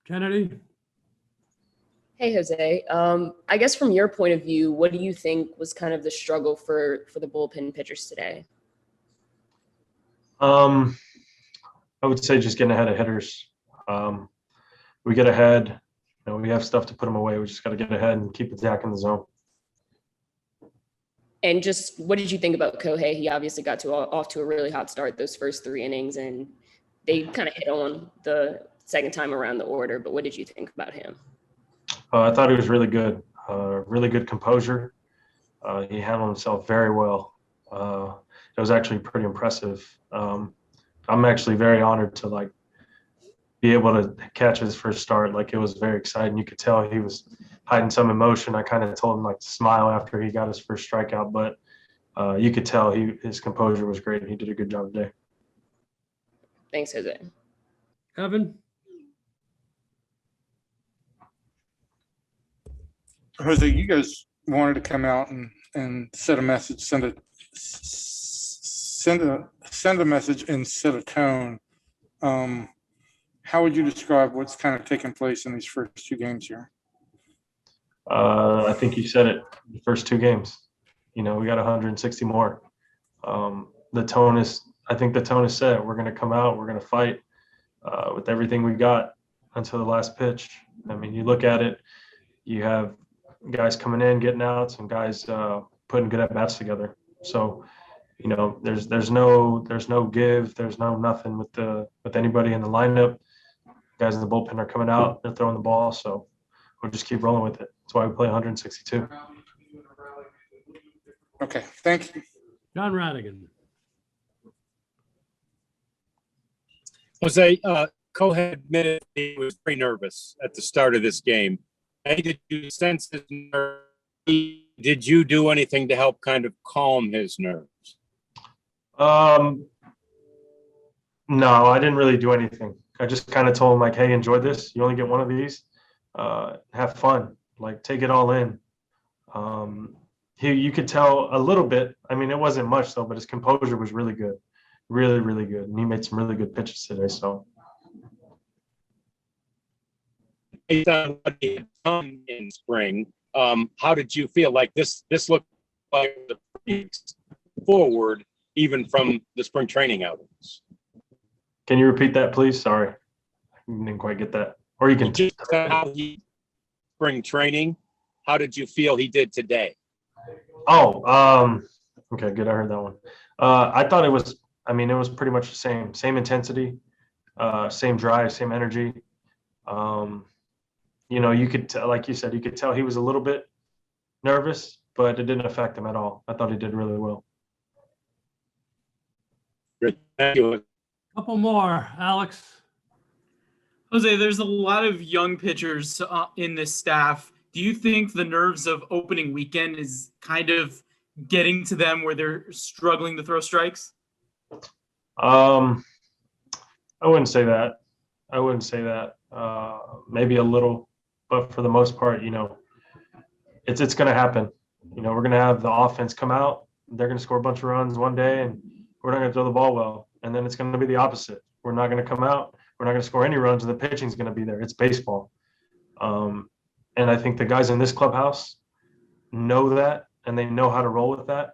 Kennedy? Hey, Jose. I guess from your point of view, what do you think was kind of the struggle for the bullpen pitchers today? I would say just getting ahead of hitters. We get ahead, we have stuff to put them away. We just got to get ahead and keep attacking the zone. And just what did you think about Kohei? He obviously got off to a really hot start those first 3 innings, and they kind of hit on the second time around the order. But what did you think about him? I thought he was really good composure. He handled himself very well. It was actually pretty impressive. I'm actually very honored to be able to catch his first start. It was very exciting. You could tell he was hiding some emotion. I kind of told him to smile after he got his first strikeout, but you could tell his composure was great. He did a good job today. Thanks, Jose. Evan? Jose, you guys wanted to come out and set a message, send a message and set a tone. How would you describe what's kind of taken place in these first 2 games here? I think you said it. The first 2 games, we got 160 more. I think the tone is set. We're going to come out. We're going to fight with everything we got until the last pitch. I mean, you look at it. You have guys coming in, getting out, some guys putting good at bats together. So, there's no give, there's no nothing with anybody in the lineup. Guys in the bullpen are coming out, they're throwing the ball, so we'll just keep rolling with it. That's why we play 162. Okay, thank you. John Radigan. Jose, Kohei admitted he was pretty nervous at the start of this game. Did you sense his nerves? Did you do anything to help kind of calm his nerves? No, I didn't really do anything. I just kind of told him hey, enjoy this. You only get one of these. Have fun. Take it all in. You could tell a little bit. I mean, it wasn't much though, but his composure was really good, really, really good, and he made some really good pitches today. So. Based on what he had done in spring, how did you feel? This looked like the forward, even from the spring training outings. Can you repeat that, please? Sorry, I didn't quite get that. Or you can just how he spring training. How did you feel he did today? Oh, okay, good. I heard that one. I thought it was. I mean, it was pretty much the same intensity, same drive, same energy. You could tell, like you said, you could tell he was a little bit nervous, but it didn't affect him at all. I thought he did really well. Great. Thank you. Couple more, Alex. Jose, there's a lot of young pitchers in this staff. Do you think the nerves of opening weekend is kind of getting to them where they're struggling to throw strikes? I wouldn't say that. Maybe a little, but for the most part, it's going to happen. We're going to have the offense come out. They're going to score a bunch of runs one day, and we're not going to throw the ball well. And then it's going to be the opposite. We're not going to come out. We're not going to score any runs, and the pitching's going to be there. It's baseball. And I think the guys in this clubhouse know that, and they know how to roll with that.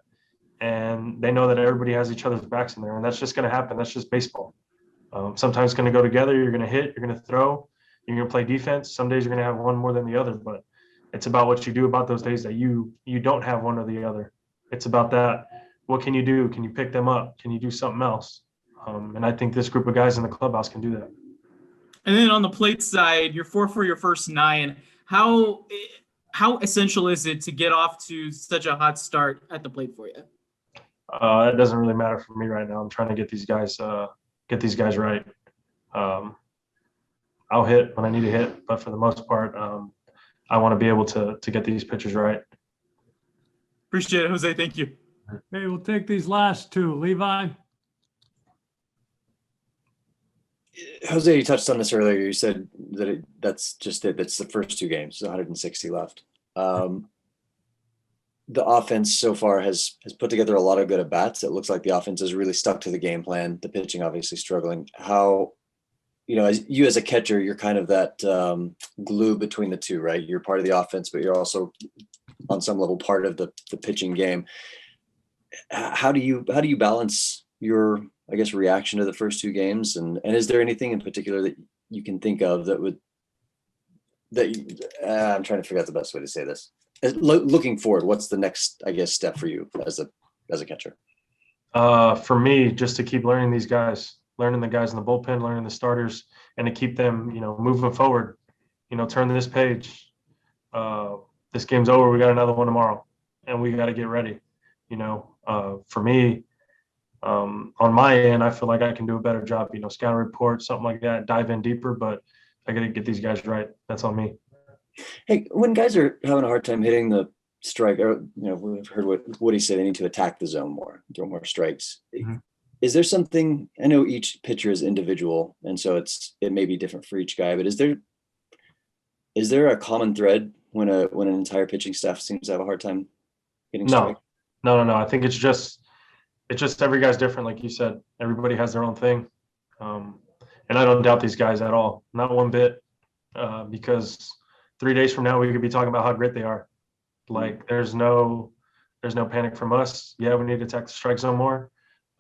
And they know that everybody has each other's backs in there, and that's just going to happen. That's just baseball. Sometimes it's going to go together. You're going to hit, you're going to throw, you're going to play defense. Some days you're going to have one more than the other, but it's about what you do about those days that you don't have one or the other. It's about that. What can you do? Can you pick them up? Can you do something else? And I think this group of guys in the clubhouse can do that. And then on the plate side, you're 4 for your first 9. How essential is it to get off to such a hot start at the plate for you? It doesn't really matter for me right now. I'm trying to get these guys right. I'll hit when I need to hit, but for the most part, I want to be able to get these pitchers right. Appreciate it, Jose. Thank you. Okay, we'll take these last 2. Levi? Jose, you touched on this earlier. You said that that's just it. That's the first 2 games, 160 left. The offense so far has put together a lot of good at bats. It looks like the offense has really stuck to the game plan. The pitching obviously struggling. How as you as a catcher, you're kind of that glue between the two, right? You're part of the offense, but you're also on some level part of the pitching game. How do you balance your, I guess, reaction to the first two games? And is there anything in particular that you can think of I'm trying to figure out the best way to say this. Looking forward, what's the next, I guess, step for you as a catcher? For me, just to keep learning these guys, learning the guys in the bullpen, learning the starters, and to keep them, moving forward. Turn this page. This game's over. We got another one tomorrow, and we got to get ready. For me, on my end, I feel like I can do a better job. Scout report, something like that, dive in deeper. But I got to get these guys right. That's on me. Hey, when guys are having a hard time hitting the strike, or we've heard what Woody said, they need to attack the zone more, throw more strikes. Mm-hmm. Is there something? I know each pitcher is individual, and so it may be different for each guy. But is there a common thread when an entire pitching staff seems to have a hard time hitting strike? No. I think it's just every guy's different, like you said. Everybody has their own thing, and I don't doubt these guys at all, not one bit, because 3 days from now we could be talking about how great they are. Like there's no panic from us. Yeah, we need to attack the strike zone more,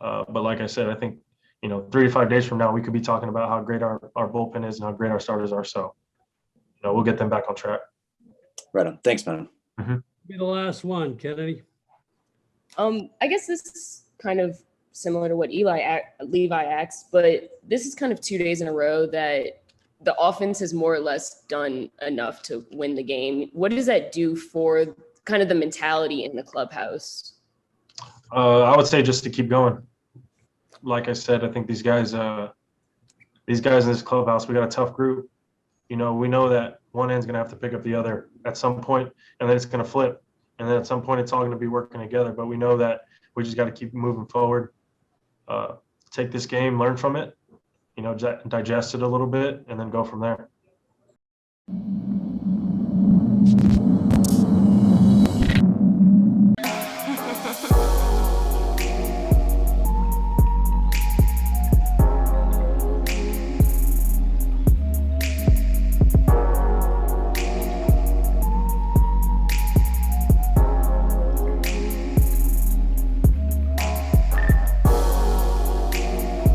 but like I said, I think 3 to 5 days from now we could be talking about how great our bullpen is and how great our starters are. So we'll get them back on track. Right on. Thanks, man. Mm-hmm. Be the last one, Kennedy. I guess this is kind of similar to what Levi asked, but this is kind of 2 days in a row that the offense has more or less done enough to win the game. What does that do for kind of the mentality in the clubhouse? I would say just to keep going. Like I said, I think these guys in this clubhouse, we got a tough group. We know that one end's going to have to pick up the other at some point, and then it's going to flip. And then at some point, it's all going to be working together. But we know that we just got to keep moving forward, take this game, learn from it, digest it a little bit, and then go from there.